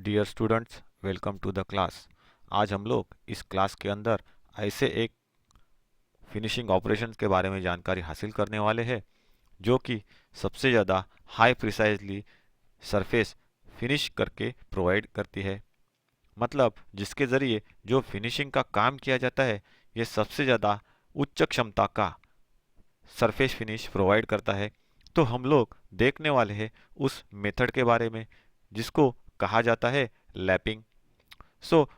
Dear students, welcome to the class. आज हम लोग इस क्लास के अंदर ऐसे एक फिनिशिंग ऑपरेशंस के बारे में जानकारी हासिल करने वाले हैं जो कि सबसे ज़्यादा हाई प्रिसाइजली सरफेस फिनिश करके प्रोवाइड करती है। मतलब जिसके ज़रिए जो फिनिशिंग का काम किया जाता है ये सबसे ज़्यादा उच्च क्षमता का सरफेस फिनिश प्रोवाइड करता है। तो हम लोग देखने वाले हैं उस मेथड के बारे में जिसको कहा जाता है लैपिंग।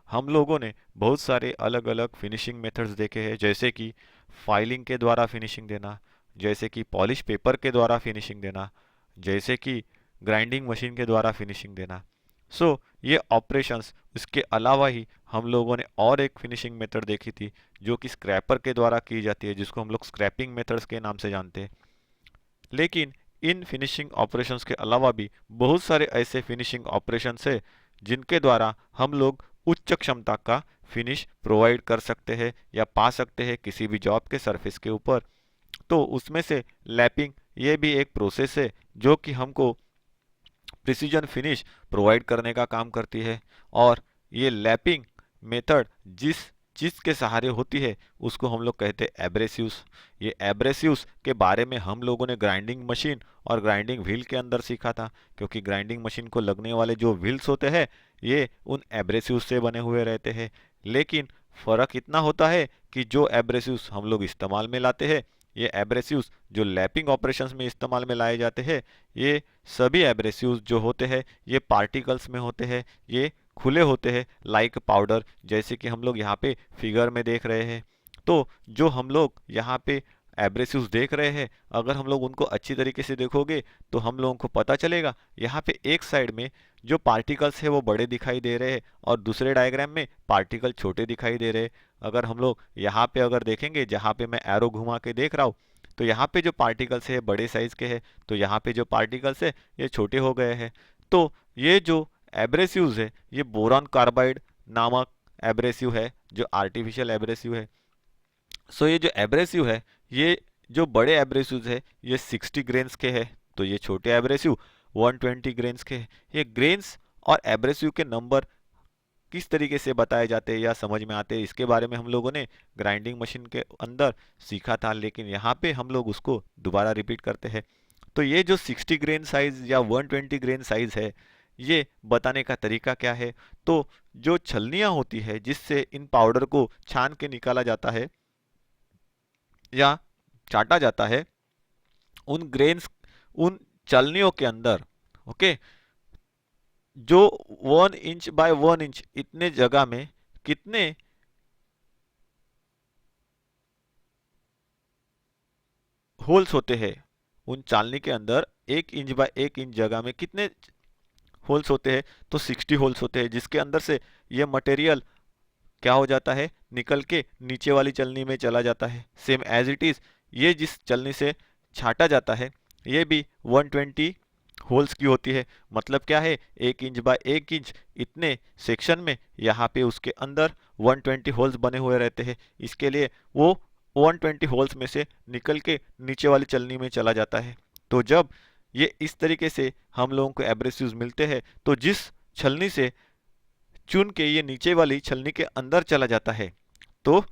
हम लोगों ने बहुत सारे अलग अलग फिनिशिंग मेथड्स देखे हैं, जैसे कि फाइलिंग के द्वारा फिनिशिंग देना, जैसे कि पॉलिश पेपर के द्वारा फिनिशिंग देना, जैसे कि ग्राइंडिंग मशीन के द्वारा फिनिशिंग देना। ये ऑपरेशंस इसके अलावा ही हम लोगों ने और एक फिनिशिंग मेथड देखी थी जो कि स्क्रैपर के द्वारा की जाती है, जिसको हम लोग स्क्रैपिंग मेथड्स के नाम से जानते हैं। लेकिन इन फिनिशिंग ऑपरेशंस के अलावा भी बहुत सारे ऐसे फिनिशिंग ऑपरेशंस है जिनके द्वारा हम लोग उच्च क्षमता का फिनिश प्रोवाइड कर सकते हैं या पा सकते हैं किसी भी जॉब के सरफेस के ऊपर। तो उसमें से लैपिंग ये भी एक प्रोसेस है जो कि हमको प्रिसीजन फिनिश प्रोवाइड करने का काम करती है। और ये लैपिंग मेथड जिस चीज़ के सहारे होती है उसको हम लोग कहते हैं एब्रेसिव्स। ये एब्रेसिव्स के बारे में हम लोगों ने ग्राइंडिंग मशीन और ग्राइंडिंग व्हील के अंदर सीखा था, क्योंकि ग्राइंडिंग मशीन को लगने वाले जो व्हील्स होते हैं ये उन एब्रेसिव्स से बने हुए रहते हैं। लेकिन फ़र्क इतना होता है कि जो एब्रेसिव्स हम लोग इस्तेमाल में लाते हैं, ये एब्रेसिव्स जो लैपिंग ऑपरेशंस में इस्तेमाल में लाए जाते हैं, ये सभी एब्रेसिव्स जो होते हैं ये पार्टिकल्स में होते हैं, ये खुले होते हैं लाइक पाउडर, जैसे कि हम लोग यहाँ पे फिगर में देख रहे हैं। तो जो हम लोग यहाँ पे एब्रेसिव्स देख रहे हैं, अगर हम लोग उनको अच्छी तरीके से देखोगे तो हम लोगों को पता चलेगा यहाँ पे एक साइड में जो पार्टिकल्स है वो बड़े दिखाई दे रहे हैं और दूसरे डायग्राम में पार्टिकल छोटे दिखाई दे रहे हैं। अगर हम लोग यहाँ पे अगर देखेंगे, जहाँ पे मैं एरो घुमा के देख रहा हूँ, तो यहाँ पे जो पार्टिकल्स है बड़े साइज के हैं, तो यहाँ पे जो पार्टिकल्स है ये छोटे हो गए हैं। तो ये जो एब्रेसिव्स है ये बोरॉन कार्बाइड नामक एब्रेसिव है जो आर्टिफिशियल एब्रेसिव है। ये जो एब्रेसिव है, ये जो बड़े एब्रेसिव है ये 60 ग्रेन्स के है, तो ये छोटे एब्रेसिव 120 ग्रेन्स के है। ये ग्रेन्स और एब्रेसिव के नंबर किस तरीके से बताए जाते हैं या समझ में आते हैं, इसके बारे में हम लोगों ने ग्राइंडिंग मशीन के अंदर सीखा था, लेकिन यहाँ पे हम लोग उसको दोबारा रिपीट करते हैं। तो ये जो 60 ग्रेन साइज या 120 ग्रेन साइज है, ये बताने का तरीका क्या है? तो जो छलनियाँ होती है जिससे इन पाउडर को छान के निकाला जाता है या चाटा जाता है, उन ग्रेन्स, उन चलनियों के अंदर, ओके, जो 1 इंच बाय 1 इंच इतने जगह में कितने होल्स होते हैं, उन चालनी के अंदर 1 इंच बाय 1 इंच जगह में कितने होल्स होते हैं? तो 60 होल्स होते हैं, जिसके अंदर से ये मटेरियल क्या हो जाता है, निकल के नीचे वाली चलनी में चला जाता है। सेम एज इट इज ये जिस चलनी से छाटा जाता है ये भी 120 होल्स की होती है। मतलब क्या है, 1 इंच बाय 1 इंच इतने सेक्शन में यहाँ पे उसके अंदर 120 होल्स बने हुए रहते हैं। इसके लिए वो 120 होल्स में से निकल के नीचे वाली चलनी में चला जाता है। तो जब ये इस तरीके से हम लोगों को एब्रेसिव्स मिलते हैं, तो जिस छलनी से चुन के ये नीचे वाली छलनी के अंदर चला जाता है, तो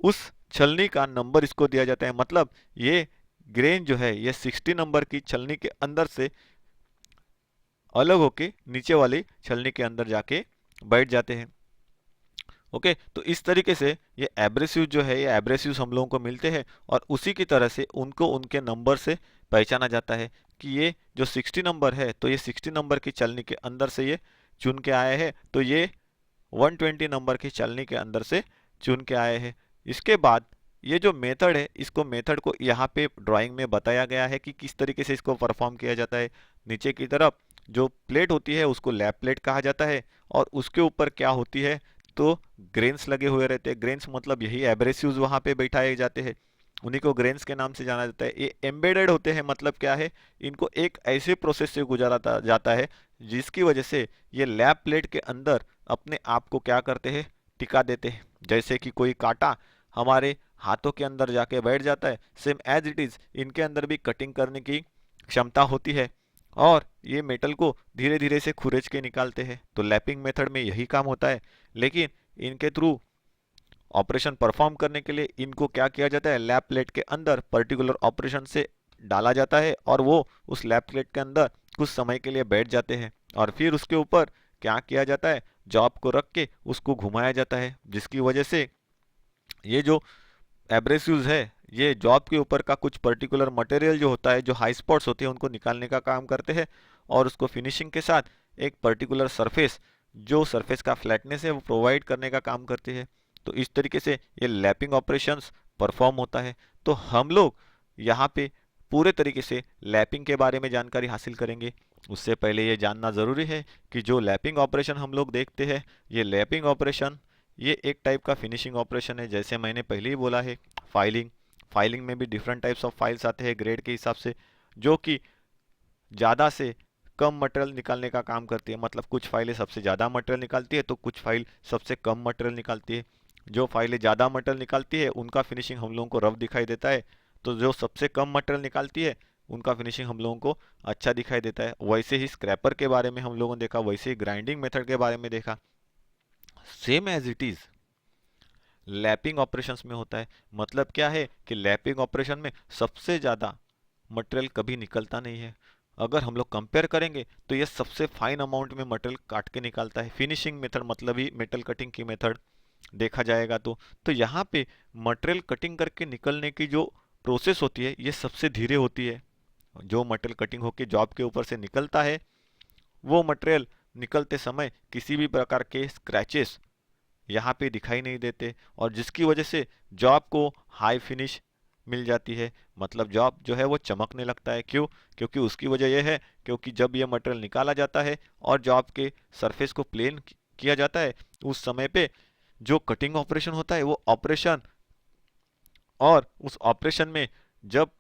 उस छलनी का नंबर इसको दिया जाता है। मतलब ये ग्रेन जो है ये 60 नंबर की छलनी के अंदर से अलग होके नीचे वाली छलनी के अंदर जाके बैठ जाते हैं। ओके, तो इस तरीके से ये एब्रेसिव जो है, ये एब्रेसिव हम लोगों को मिलते हैं और उसी की तरह से उनको उनके नंबर से पहचाना जाता है कि ये जो 60 नंबर है, तो ये 60 नंबर की चलनी के अंदर से ये चुन के आए हैं, तो ये 120 नंबर की चलनी के अंदर से चुन के आए हैं। इसके बाद ये जो मेथड है, इसको मेथड को यहाँ पे ड्राइंग में बताया गया है कि किस तरीके से इसको परफॉर्म किया जाता है। नीचे की तरफ जो प्लेट होती है उसको लैप प्लेट कहा जाता है और उसके ऊपर क्या होती है, तो ग्रेन्स लगे हुए रहते हैं। ग्रेन्स मतलब यही एब्रेसिव्स वहाँ पे बैठाए जाते हैं, उन्हीं को ग्रेन्स के नाम से जाना जाता है। ये एम्बेडेड होते हैं, मतलब क्या है, इनको एक ऐसे प्रोसेस से गुजारा जाता है जिसकी वजह से ये लैप प्लेट के अंदर अपने आप को क्या करते हैं, टिका देते हैं। जैसे कि कोई कांटा हमारे हाथों के अंदर जाके बैठ जाता है, सेम एज इट इज इनके अंदर भी कटिंग करने की क्षमता होती है। और ये मेटल को धीरे धीरे से खुरेच के निकालते हैं। तो लैपिंग मेथड में यही काम होता है, लेकिन इनके थ्रू ऑपरेशन परफॉर्म करने के लिए इनको क्या किया जाता है, लैप प्लेट के अंदर पर्टिकुलर ऑपरेशन से डाला जाता है और वो उस लैप प्लेट के अंदर कुछ समय के लिए बैठ जाते हैं और फिर उसके ऊपर क्या किया जाता है, जॉब को रख के उसको घुमाया जाता है, जिसकी वजह से ये जो एब्रेसिव्स है ये जॉब के ऊपर का कुछ पर्टिकुलर मटेरियल जो होता है, जो हाई स्पॉट्स होते हैं, उनको निकालने का काम करते हैं और उसको फिनिशिंग के साथ एक पर्टिकुलर सरफेस, जो सरफेस का फ्लैटनेस है वो प्रोवाइड करने का काम करते हैं। तो इस तरीके से ये लैपिंग ऑपरेशंस परफॉर्म होता है। तो हम लोग यहाँ पे पूरे तरीके से लैपिंग के बारे में जानकारी हासिल करेंगे। उससे पहले ये जानना ज़रूरी है कि जो लैपिंग ऑपरेशन हम लोग देखते हैं, ये लैपिंग ऑपरेशन ये एक टाइप का फिनिशिंग ऑपरेशन है। जैसे मैंने पहले ही बोला है, फाइलिंग फाइलिंग में भी डिफरेंट टाइप्स ऑफ फाइल्स आते हैं ग्रेड के हिसाब से, जो कि ज़्यादा से कम मटेरियल निकालने का काम करती है। मतलब कुछ फाइलें सबसे ज़्यादा मटेरियल निकालती है तो कुछ फाइल सबसे कम मटेरियल निकालती है। जो फाइलें ज़्यादा मटेरियल निकालती है उनका फिनिशिंग हम लोगों को रफ दिखाई देता है, तो जो सबसे कम मटेरियल निकालती है उनका फिनिशिंग हम लोगों को अच्छा दिखाई देता है। वैसे ही स्क्रैपर के बारे में हम लोगों ने देखा, वैसे ही ग्राइंडिंग मेथड के बारे में देखा। Same as it is lapping operations में होता है। मतलब क्या है कि लैपिंग ऑपरेशन में सबसे ज़्यादा मटेरियल कभी निकलता नहीं है। अगर हम लोग कंपेयर करेंगे तो ये सबसे फाइन अमाउंट में मटेरियल काट के निकालता है। फिनिशिंग मेथड मतलब ही मेटल कटिंग की मेथड देखा जाएगा तो यहाँ पे मटेरियल कटिंग करके निकलने की जो प्रोसेस होती है ये सबसे धीरे होती है। जो मटेरियल कटिंग होकर जॉब के ऊपर से निकलता है वो मटेरियल निकलते समय किसी भी प्रकार के स्क्रैचेस यहाँ पे दिखाई नहीं देते और जिसकी वजह से जॉब को हाई फिनिश मिल जाती है। मतलब जॉब जो है वो चमकने लगता है। क्यों? क्योंकि उसकी वजह यह है क्योंकि जब ये मटेरियल निकाला जाता है और जॉब के सरफेस को प्लेन किया जाता है, उस समय पे जो कटिंग ऑपरेशन होता है वो ऑपरेशन, और उस ऑपरेशन में जब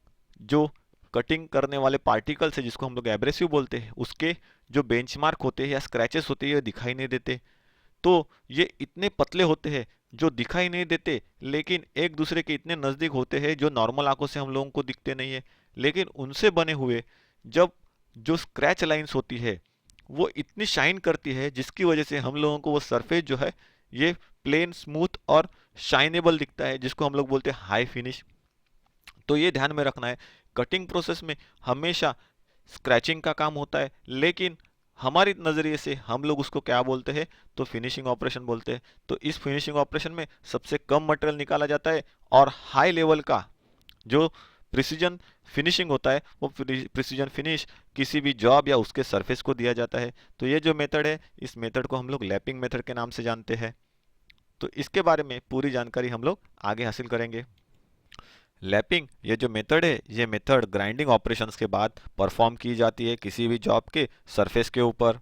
जो कटिंग करने वाले पार्टिकल्स है जिसको हम लोग एब्रेसिव बोलते हैं, उसके जो बेंचमार्क होते हैं या स्क्रैचेस होते हैं ये दिखाई नहीं देते। तो ये इतने पतले होते हैं जो दिखाई नहीं देते, लेकिन एक दूसरे के इतने नज़दीक होते हैं जो नॉर्मल आंखों से हम लोगों को दिखते नहीं है। लेकिन उनसे बने हुए जब जो स्क्रैच लाइंस होती है वो इतनी शाइन करती है जिसकी वजह से हम लोगों को वो सरफेस जो है ये प्लेन, स्मूथ और शाइनेबल दिखता है, जिसको हम लोग बोलते हैं हाई फिनिश। तो ये ध्यान में रखना है, कटिंग प्रोसेस में हमेशा स्क्रैचिंग का काम होता है, लेकिन हमारी नज़रिए से हम लोग उसको क्या बोलते हैं, तो फिनिशिंग ऑपरेशन बोलते हैं। तो इस फिनिशिंग ऑपरेशन में सबसे कम मटेरियल निकाला जाता है और हाई लेवल का जो प्रिसीजन फिनिशिंग होता है वो प्रिसीजन फिनिश किसी भी जॉब या उसके सरफेस को दिया जाता है। तो ये जो मेथड है इस मेथड को हम लोग लैपिंग मेथड के नाम से जानते हैं। तो इसके बारे में पूरी जानकारी हम लोग आगे हासिल करेंगे। लैपिंग ये जो मेथड है ये मेथड ग्राइंडिंग ऑपरेशंस के बाद परफॉर्म की जाती है किसी भी जॉब के सरफेस के ऊपर।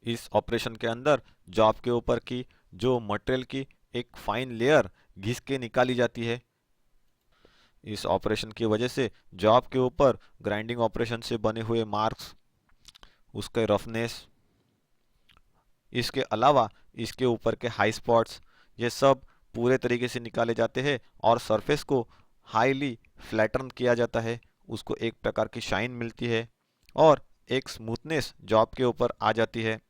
इस ऑपरेशन के अंदर जॉब के ऊपर की जो मटेरियल की एक फाइन लेयर घिस के निकाली जाती है। इस ऑपरेशन की वजह से जॉब के ऊपर ग्राइंडिंग ऑपरेशन से बने हुए मार्क्स, उसके रफनेस, इसके अलावा इसके ऊपर के हाई स्पॉट्स, ये सब पूरे तरीके से निकाले जाते हैं और सरफेस को हाईली फ्लैटन किया जाता है। उसको एक प्रकार की शाइन मिलती है और एक स्मूथनेस जॉब के ऊपर आ जाती है।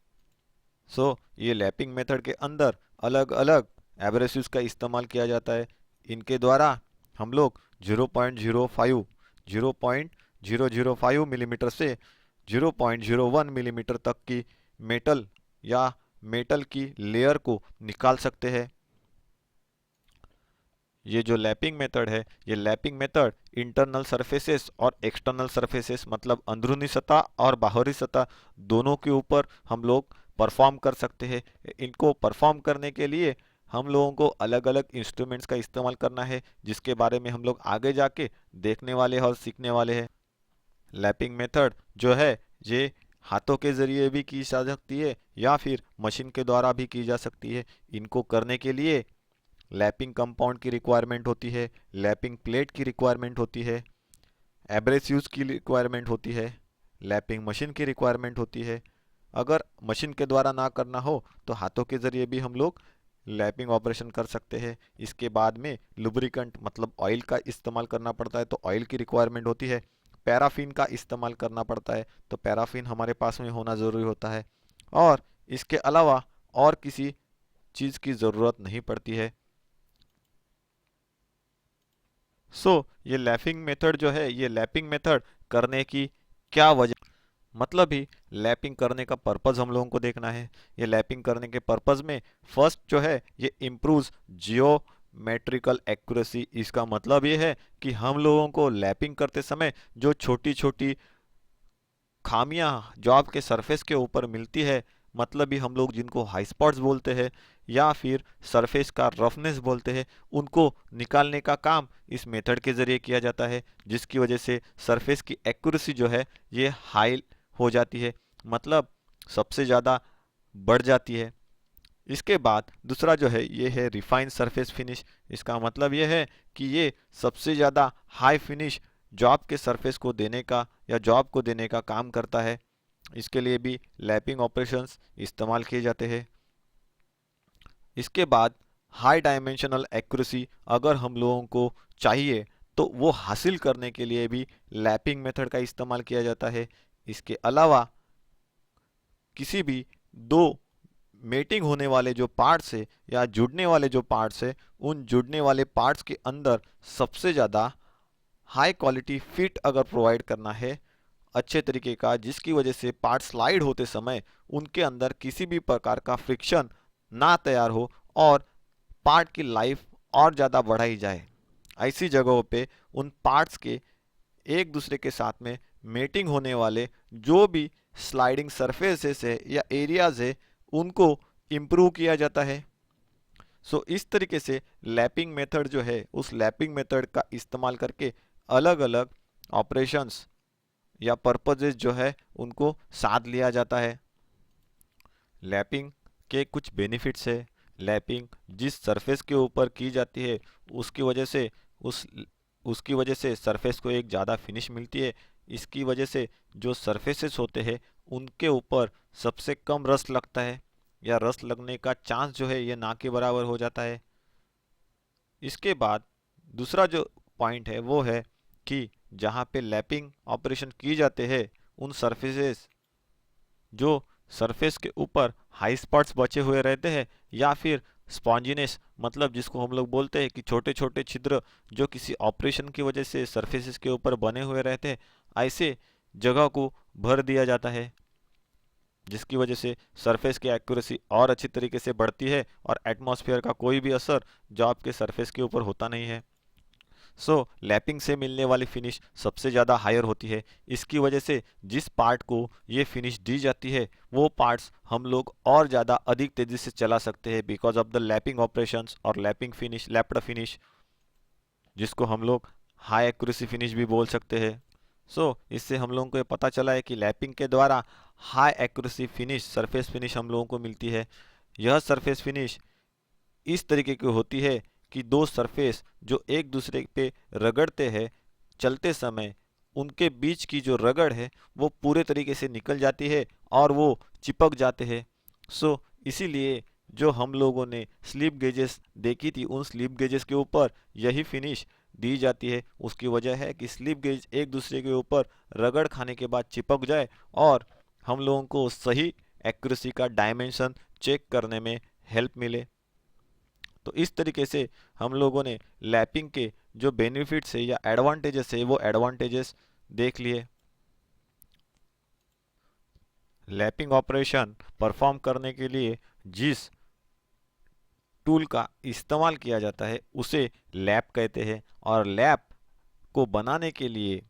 ये लैपिंग मेथड के अंदर अलग अलग एब्रेसिव्स का इस्तेमाल किया जाता है। इनके द्वारा हम लोग 0.05 मिलीमीटर से 0.01 मिलीमीटर तक की मेटल या मेटल की लेयर को निकाल सकते हैं। ये जो लैपिंग मेथड है ये लैपिंग मेथड इंटरनल सरफेसेस और एक्सटर्नल सरफेसेस मतलब अंदरूनी सतह और बाहरी सतह दोनों के ऊपर हम लोग परफॉर्म कर सकते हैं। इनको परफॉर्म करने के लिए हम लोगों को अलग अलग इंस्ट्रूमेंट्स का इस्तेमाल करना है, जिसके बारे में हम लोग आगे जाके देखने वाले हैं और सीखने वाले हैं। लैपिंग मेथड जो है ये हाथों के ज़रिए भी की जा सकती है या फिर मशीन के द्वारा भी की जा सकती है। इनको करने के लिए लैपिंग कंपाउंड की रिक्वायरमेंट होती है, लैपिंग प्लेट की रिक्वायरमेंट होती है, एब्रेसिव्स की रिक्वायरमेंट होती है, लैपिंग मशीन की रिक्वायरमेंट होती है। अगर मशीन के द्वारा ना करना हो तो हाथों के ज़रिए भी हम लोग लैपिंग ऑपरेशन कर सकते हैं। इसके बाद में लुब्रिकेंट मतलब ऑयल का इस्तेमाल करना पड़ता है, तो ऑयल की रिक्वायरमेंट होती है। पैराफिन का इस्तेमाल करना पड़ता है, तो पैराफिन हमारे पास में होना ज़रूरी होता है और इसके अलावा और किसी चीज़ की ज़रूरत नहीं पड़ती है। ये लैपिंग मेथड जो है, ये लैपिंग मेथड करने की क्या वजह, मतलब ही लैपिंग करने का पर्पज़ हम लोगों को देखना है। ये लैपिंग करने के पर्पज़ में फर्स्ट जो है ये इम्प्रूव्स जियोमेट्रिकल एक्यूरेसी। इसका मतलब ये है कि हम लोगों को लैपिंग करते समय जो छोटी छोटी खामियां जो आपके सरफेस के ऊपर मिलती है, मतलब ही हम लोग जिनको हाई स्पॉट्स बोलते हैं या फिर सरफेस का रफनेस बोलते हैं, उनको निकालने का काम इस मेथड के ज़रिए किया जाता है, जिसकी वजह से सरफेस की एक्यूरेसी जो है ये हाई हो जाती है, मतलब सबसे ज़्यादा बढ़ जाती है। इसके बाद दूसरा जो है ये है रिफाइन सरफेस फिनिश। इसका मतलब ये है कि ये सबसे ज़्यादा हाई फिनिश जॉब के सरफेस को देने का या जॉब को देने का काम करता है। इसके लिए भी लैपिंग ऑपरेशंस इस्तेमाल किए जाते हैं। इसके बाद हाई डायमेंशनल एक्यूरेसी अगर हम लोगों को चाहिए तो वो हासिल करने के लिए भी लैपिंग मेथड का इस्तेमाल किया जाता है। इसके अलावा किसी भी दो मेटिंग होने वाले जो पार्ट्स है या जुड़ने वाले जो पार्ट्स है, उन जुड़ने वाले पार्ट्स के अंदर सबसे ज़्यादा हाई क्वालिटी फिट अगर प्रोवाइड करना है अच्छे तरीके का, जिसकी वजह से पार्ट स्लाइड होते समय उनके अंदर किसी भी प्रकार का फ्रिक्शन ना तैयार हो और पार्ट की लाइफ और ज़्यादा बढ़ाई जाए, ऐसी जगहों पे उन पार्ट्स के एक दूसरे के साथ में मेटिंग होने वाले जो भी स्लाइडिंग सरफेसेस है या एरियाज है उनको इम्प्रूव किया जाता है। इस तरीके से लैपिंग मेथड जो है, उस लैपिंग मेथड का इस्तेमाल करके अलग अलग ऑपरेशंस या पर्पजेस जो है उनको साध लिया जाता है। लैपिंग के कुछ बेनिफिट्स है। लैपिंग जिस सरफेस के ऊपर की जाती है उसकी वजह से उसकी वजह से सरफेस को एक ज़्यादा फिनिश मिलती है। इसकी वजह से जो सरफेसेस होते हैं उनके ऊपर सबसे कम रस्ट लगता है या रस्ट लगने का चांस जो है ये ना के बराबर हो जाता है। इसके बाद दूसरा जो पॉइंट है वो है कि जहाँ पे लैपिंग ऑपरेशन की जाते हैं उन सरफेसेस जो सरफेस के ऊपर हाई स्पॉट्स बचे हुए रहते हैं या फिर स्पॉन्जिनेस, मतलब जिसको हम लोग बोलते हैं कि छोटे छोटे छिद्र जो किसी ऑपरेशन की वजह से सरफेसेस के ऊपर बने हुए रहते हैं, ऐसे जगह को भर दिया जाता है, जिसकी वजह से सरफेस की एक्यूरेसी और अच्छी तरीके से बढ़ती है और एटमॉस्फेयर का कोई भी असर जो आपके सरफेस के ऊपर होता नहीं है। लैपिंग से मिलने वाली फिनिश सबसे ज़्यादा हायर होती है। इसकी वजह से जिस पार्ट को ये फिनिश दी जाती है वो पार्ट्स हम लोग और ज़्यादा अधिक तेज़ी से चला सकते हैं because of the lapping operations और लैपिंग फिनिश, लैप्ड फिनिश, जिसको हम लोग हाई एक्यूरेसी फिनिश भी बोल सकते हैं। इससे हम लोगों को ये पता चला है कि लैपिंग के द्वारा high accuracy finish, surface finish हम लोगों को मिलती है। यह सरफेस फिनिश इस तरीके की होती है कि दो सरफेस जो एक दूसरे पे रगड़ते हैं चलते समय, उनके बीच की जो रगड़ है वो पूरे तरीके से निकल जाती है और वो चिपक जाते हैं। इसीलिए जो हम लोगों ने स्लिप गेजेस देखी थी उन स्लिप गेजेस के ऊपर यही फिनिश दी जाती है। उसकी वजह है कि स्लिप गेज एक दूसरे के ऊपर रगड़ खाने के बाद चिपक जाए और हम लोगों को सही एक्यूरेसी का डायमेंशन चेक करने में हेल्प मिले। तो इस तरीके से हम लोगों ने लैपिंग के जो बेनिफिट्स है या एडवांटेजेस है वो एडवांटेजेस देख लिए। लैपिंग ऑपरेशन परफॉर्म करने के लिए जिस टूल का इस्तेमाल किया जाता है उसे लैप कहते हैं और लैप को बनाने के लिए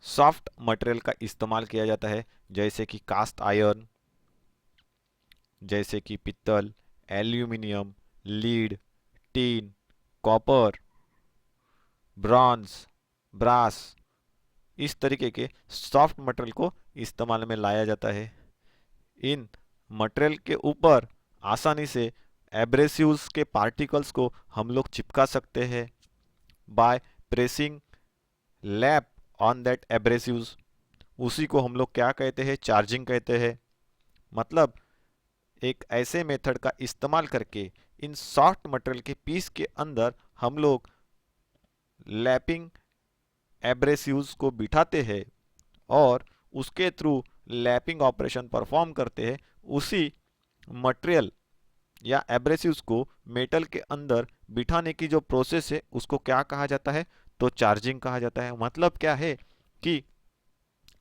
सॉफ्ट मटेरियल का इस्तेमाल किया जाता है, जैसे कि कास्ट आयरन, जैसे कि पित्तल, aluminium, lead, tin, copper, bronze, brass, इस तरीके के सॉफ्ट मटेरियल को इस्तेमाल में लाया जाता है। इन मटेरियल के ऊपर आसानी से एब्रेसिव्स के पार्टिकल्स को हम लोग चिपका सकते हैं by pressing lap on that abrasives. उसी को हम लोग क्या कहते हैं, चार्जिंग कहते हैं। मतलब एक ऐसे मेथड का इस्तेमाल करके इन सॉफ्ट मटेरियल के पीस के अंदर हम लोग लैपिंग एब्रेसिव्स को बिठाते हैं और उसके थ्रू लैपिंग ऑपरेशन परफॉर्म करते हैं, उसी मटेरियल या एब्रेसिव्स को मेटल के अंदर बिठाने की जो प्रोसेस है उसको क्या कहा जाता है? तो चार्जिंग कहा जाता है। मतलब क्या है कि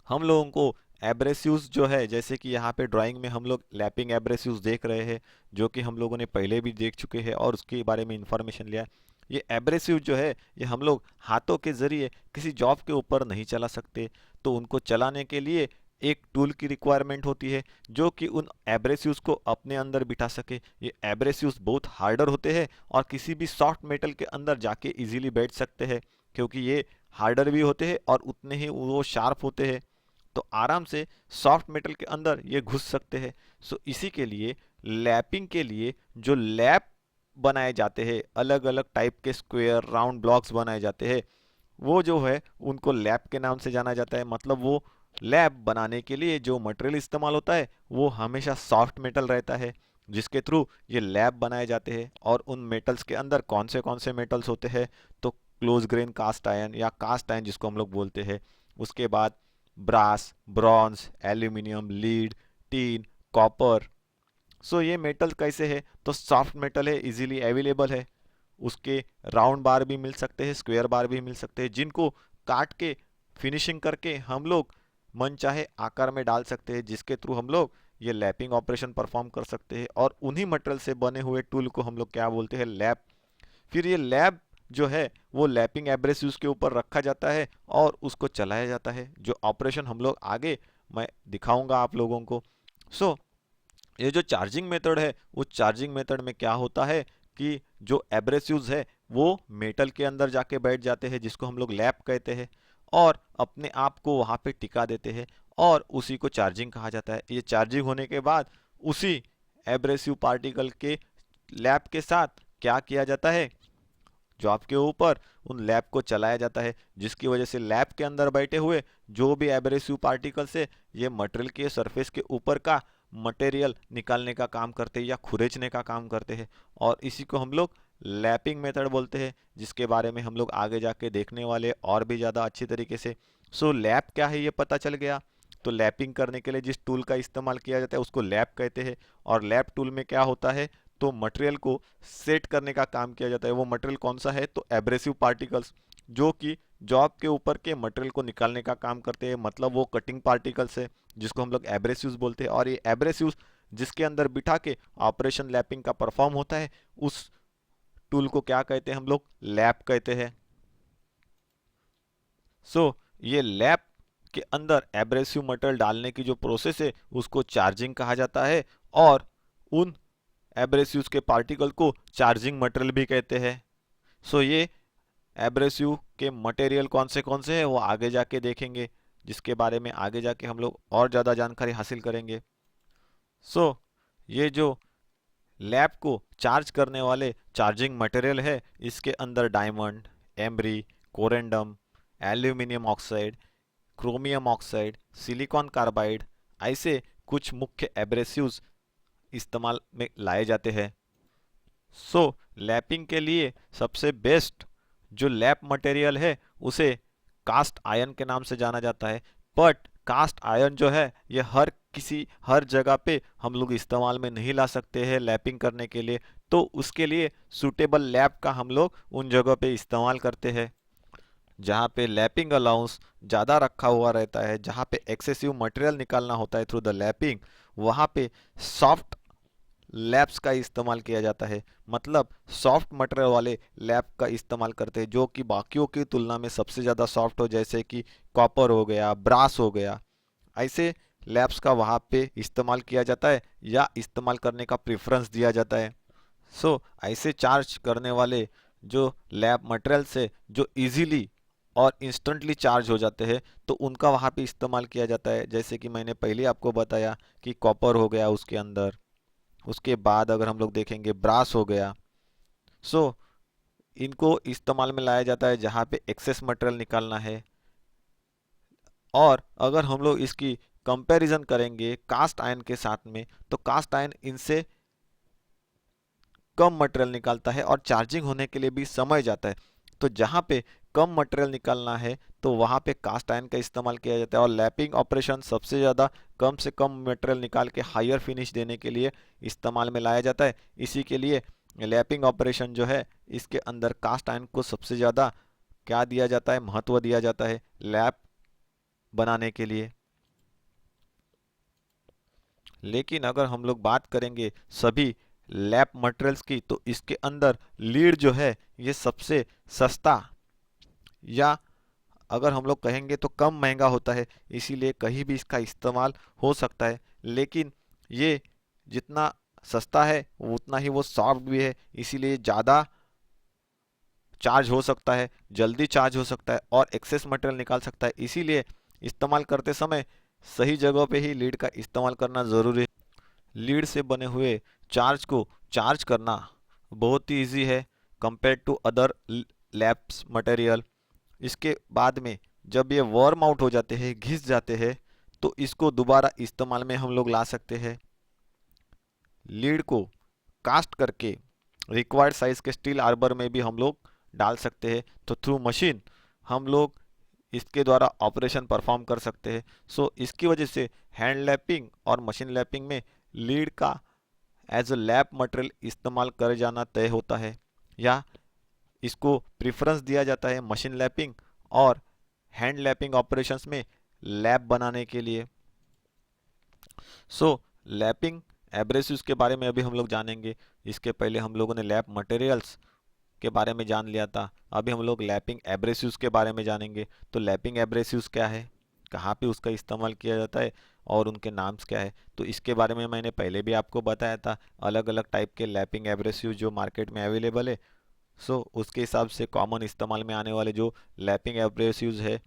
हम लोगों को एब्रेसिव्स जो है, जैसे कि यहाँ पे ड्राइंग में हम लोग लैपिंग एब्रेसिव्स देख रहे हैं, जो कि हम लोगों ने पहले भी देख चुके हैं और उसके बारे में इंफॉर्मेशन लिया। ये एब्रेसिव जो है ये हम लोग हाथों के ज़रिए किसी जॉब के ऊपर नहीं चला सकते, तो उनको चलाने के लिए एक टूल की रिक्वायरमेंट होती है जो कि उन एब्रेसिव्स को अपने अंदर बिठा सके। ये एब्रेसिव्स बहुत हार्डर होते हैं और किसी भी सॉफ्ट मेटल के अंदर जाके इजीली बैठ सकते हैं, क्योंकि ये हार्डर भी होते हैं और उतने ही वो शार्प होते हैं, तो आराम से सॉफ्ट मेटल के अंदर ये घुस सकते हैं। सो इसी के लिए लैपिंग के लिए जो लैप बनाए जाते हैं, अलग अलग टाइप के स्क्वायर राउंड ब्लॉक्स बनाए जाते हैं, वो जो है उनको लैप के नाम से जाना जाता है। मतलब वो लैप बनाने के लिए जो मटेरियल इस्तेमाल होता है वो हमेशा सॉफ्ट मेटल रहता है, जिसके थ्रू ये लैप बनाए जाते हैं। और उन मेटल्स के अंदर कौन से मेटल्स होते हैं? तो क्लोज ग्रेन कास्ट आयन या कास्ट आयन जिसको हम लोग बोलते हैं, उसके बाद brass, bronze, aluminium, lead, tin, copper. So ये मेटल कैसे है? तो सॉफ्ट मेटल है, इजीली अवेलेबल है। उसके राउंड बार भी मिल सकते हैं, स्क्वायर बार भी मिल सकते हैं, जिनको काट के फिनिशिंग करके हम लोग मन चाहे आकार में डाल सकते हैं, जिसके थ्रू हम लोग ये लैपिंग ऑपरेशन परफॉर्म कर सकते हैं। और उन्हीं मटेरियल से बने हुए टूल को हम लोग क्या बोलते हैं? लैप। फिर ये लैप जो है वो लैपिंग एब्रेसिव्स के ऊपर रखा जाता है और उसको चलाया जाता है, जो ऑपरेशन हम लोग आगे मैं दिखाऊंगा आप लोगों को। सो ये जो चार्जिंग मेथड है, उस चार्जिंग मेथड में क्या होता है कि जो एब्रेसिव्स है वो मेटल के अंदर जाके बैठ जाते हैं, जिसको हम लोग लैप कहते हैं, और अपने आप को वहाँ पे टिका देते हैं, और उसी को चार्जिंग कहा जाता है। ये चार्जिंग होने के बाद उसी एब्रेसिव पार्टिकल के लैप के साथ क्या किया जाता है? जॉब के ऊपर उन लैब को चलाया जाता है, जिसकी वजह से लैब के अंदर बैठे हुए जो भी एब्रेसिव पार्टिकल्स है ये मटेरियल के सरफेस के ऊपर का मटेरियल निकालने का काम करते हैं या खुरेचने का काम करते हैं, और इसी को हम लोग लैपिंग मेथड बोलते हैं, जिसके बारे में हम लोग आगे जाके देखने वाले और भी ज़्यादा अच्छी तरीके से। सो लैप क्या है ये पता चल गया। तो लैपिंग करने के लिए जिस टूल का इस्तेमाल किया जाता है उसको लैप कहते हैं। और लैप टूल में क्या होता है? तो मटेरियल को सेट करने का काम किया जाता है। वो मटेरियल कौन सा है? तो एब्रेसिव पार्टिकल्स, जो कि जॉब के ऊपर के मटेरियल को निकालने का काम करते हैं। मतलब वो कटिंग पार्टिकल्स है जिसको हम लोग एब्रेसिव्स बोलते हैं। और ये एब्रेसिव्स जिसके अंदर बिठा के ऑपरेशन लैपिंग का परफॉर्म होता है, उस टूल को क्या कहते हैं? हम लोग लैप कहते हैं। सो ये लैप के अंदर एब्रेसिव मटेरियल डालने की जो प्रोसेस है उसको चार्जिंग कहा जाता है, और उन एब्रेसिव्स के पार्टिकल को चार्जिंग मटेरियल भी कहते हैं। सो ये एब्रेसिव के मटेरियल कौन से हैं वो आगे जाके देखेंगे, जिसके बारे में आगे जाके हम लोग और ज़्यादा जानकारी हासिल करेंगे। सो ये जो लैब को चार्ज करने वाले चार्जिंग मटेरियल है, इसके अंदर diamond, emery, corundum, aluminium oxide, chromium oxide, silicon carbide, ऐसे कुछ मुख्य एब्रेसिव्स इस्तेमाल में लाए जाते हैं। सो लैपिंग के लिए सबसे बेस्ट जो लैप मटेरियल है उसे कास्ट आयरन के नाम से जाना जाता है। बट कास्ट आयरन जो है ये हर जगह पे हम लोग इस्तेमाल में नहीं ला सकते हैं लैपिंग करने के लिए, तो उसके लिए सूटेबल लैप का हम लोग उन जगह पे इस्तेमाल करते हैं जहाँ पे लैपिंग अलाउंस ज़्यादा रखा हुआ रहता है, जहाँ पे एक्सेसिव मटेरियल निकालना होता है थ्रू द लैपिंग, वहाँ पे सॉफ्ट लैप्स का इस्तेमाल किया जाता है। मतलब सॉफ्ट मटेरियल वाले लैप का इस्तेमाल करते हैं जो कि बाकियों की तुलना में सबसे ज़्यादा सॉफ्ट हो, जैसे कि कॉपर हो गया, ब्रास हो गया। ऐसे लैप्स का वहाँ पे इस्तेमाल किया जाता है या इस्तेमाल करने का प्रेफरेंस दिया जाता है। सो ऐसे चार्ज करने वाले जो लैप मटेरियल से जो इजीली और इंस्टेंटली चार्ज हो जाते हैं, तो उनका वहाँ पे इस्तेमाल किया जाता है। जैसे कि मैंने पहले आपको बताया कि कॉपर हो गया उसके अंदर, उसके बाद अगर हम लोग देखेंगे ब्रास हो गया। सो इनको इस्तेमाल में लाया जाता है जहाँ पे एक्सेस मटेरियल निकालना है। और अगर हम लोग इसकी कंपैरिजन करेंगे कास्ट आयरन के साथ में, तो कास्ट आयरन इनसे कम मटेरियल निकालता है और चार्जिंग होने के लिए भी समय जाता है। तो जहाँ पे कम मटेरियल निकालना है तो वहाँ पे कास्ट आयरन का इस्तेमाल किया जाता है। और लैपिंग ऑपरेशन सबसे ज़्यादा कम से कम मटेरियल निकाल के हायर फिनिश देने के लिए इस्तेमाल में लाया जाता है। इसी के लिए लैपिंग ऑपरेशन जो है इसके अंदर कास्ट आयरन को सबसे ज़्यादा क्या दिया जाता है, महत्व दिया जाता है लैप बनाने के लिए। लेकिन अगर हम लोग बात करेंगे सभी लैप मटेरियल्स की तो इसके अंदर लीड जो है ये सबसे सस्ता या अगर हम लोग कहेंगे तो कम महंगा होता है, इसीलिए कहीं भी इसका इस्तेमाल हो सकता है। लेकिन ये जितना सस्ता है उतना ही वो सॉफ्ट भी है, इसीलिए ज़्यादा चार्ज हो सकता है, जल्दी चार्ज हो सकता है और एक्सेस मटेरियल निकाल सकता है। इसीलिए इस्तेमाल करते समय सही जगह पे ही लीड का इस्तेमाल करना ज़रूरी है। लीड से बने हुए चार्ज को चार्ज करना बहुत ही ईजी है compare to other laps material. इसके बाद में जब ये वार्म आउट हो जाते हैं, घिस जाते हैं, तो इसको दोबारा इस्तेमाल में हम लोग ला सकते हैं। लीड को कास्ट करके रिक्वायर्ड साइज के स्टील आर्बर में भी हम लोग डाल सकते हैं। तो थ्रू मशीन हम लोग इसके द्वारा ऑपरेशन परफॉर्म कर सकते हैं। सो इसकी वजह से हैंड लैपिंग और मशीन लैपिंग में लीड का एज अ लैप मटेरियल इस्तेमाल कर जाना तय होता है या इसको प्रेफरेंस दिया जाता है मशीन लैपिंग और हैंड लैपिंग ऑपरेशंस में लैप बनाने के लिए। सो लैपिंग एब्रेसिव्स के बारे में अभी हम लोग जानेंगे। इसके पहले हम लोगों ने लैप मटेरियल्स के बारे में जान लिया था, अभी हम लोग लैपिंग एब्रेसिव्स के बारे में जानेंगे। तो लैपिंग एब्रेसिव्स क्या है, कहाँ पे उसका इस्तेमाल किया जाता है और उनके नाम्स क्या है, तो इसके बारे में मैंने पहले भी आपको बताया था। अलग अलग टाइप के लैपिंग एब्रेसिव जो मार्केट में अवेलेबल है, सो उसके हिसाब से कॉमन इस्तेमाल में आने वाले जो लैपिंग एब्रेसिव्स है,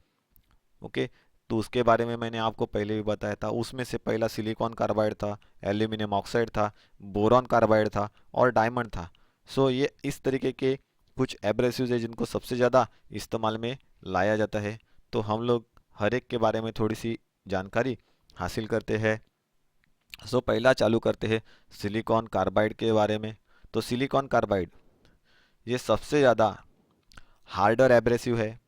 ओके, तो उसके बारे में मैंने आपको पहले भी बताया था। उसमें से पहला सिलिकॉन कार्बाइड था, एल्यूमिनियम ऑक्साइड था, बोरॉन कार्बाइड था और डायमंड था। सो ये इस तरीके के कुछ एब्रेसिव्स है जिनको सबसे ज़्यादा इस्तेमाल में लाया जाता है। तो हम लोग हर एक के बारे में थोड़ी सी जानकारी हासिल करते हैं। सो पहला चालू करते हैं सिलिकॉन कार्बाइड के बारे में। तो सिलिकॉन कार्बाइड ये सबसे ज़्यादा हार्डर एब्रेसिव है।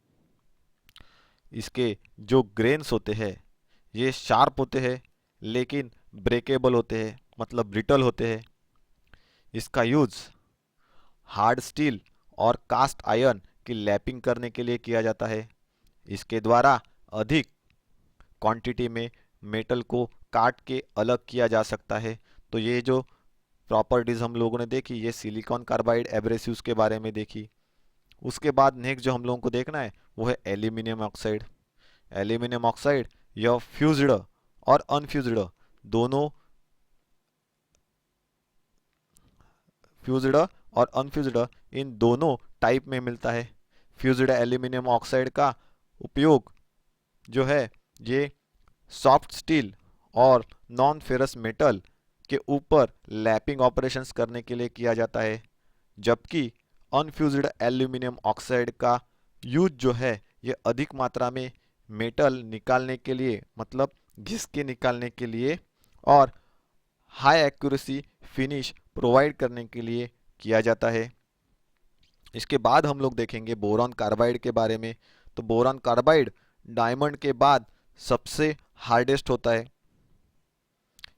इसके जो ग्रेन्स होते हैं ये शार्प होते हैं लेकिन ब्रेकेबल होते हैं, मतलब ब्रिटल होते हैं। इसका यूज़ हार्ड स्टील और कास्ट आयरन की लैपिंग करने के लिए किया जाता है। इसके द्वारा अधिक क्वांटिटी में मेटल को काट के अलग किया जा सकता है। तो ये जो प्रॉपर्टीज़ हम लोगों ने देखी, ये सिलिकॉन कार्बाइड एब्रेसिव्स के बारे में देखी। उसके बाद नेक्स्ट जो हम लोगों को देखना है वो है एल्यूमिनियम ऑक्साइड। एल्यूमिनियम ऑक्साइड यह फ्यूज्ड और अनफ्यूज्ड दोनों, फ्यूज्ड और अनफ्यूज्ड इन दोनों टाइप में मिलता है। फ्यूज्ड एल्यूमिनियम ऑक्साइड का उपयोग जो है ये सॉफ्ट स्टील और नॉन फेरस मेटल के ऊपर लैपिंग ऑपरेशंस करने के लिए किया जाता है, जबकि अनफ्यूज्ड एल्यूमिनियम ऑक्साइड का यूज जो है ये अधिक मात्रा में मेटल निकालने के लिए, मतलब घिस के निकालने के लिए और हाई एक्यूरेसी फिनिश प्रोवाइड करने के लिए किया जाता है। इसके बाद हम लोग देखेंगे बोरॉन कार्बाइड के बारे में। तो बोरॉन कार्बाइड डायमंड के बाद सबसे हार्डेस्ट होता है,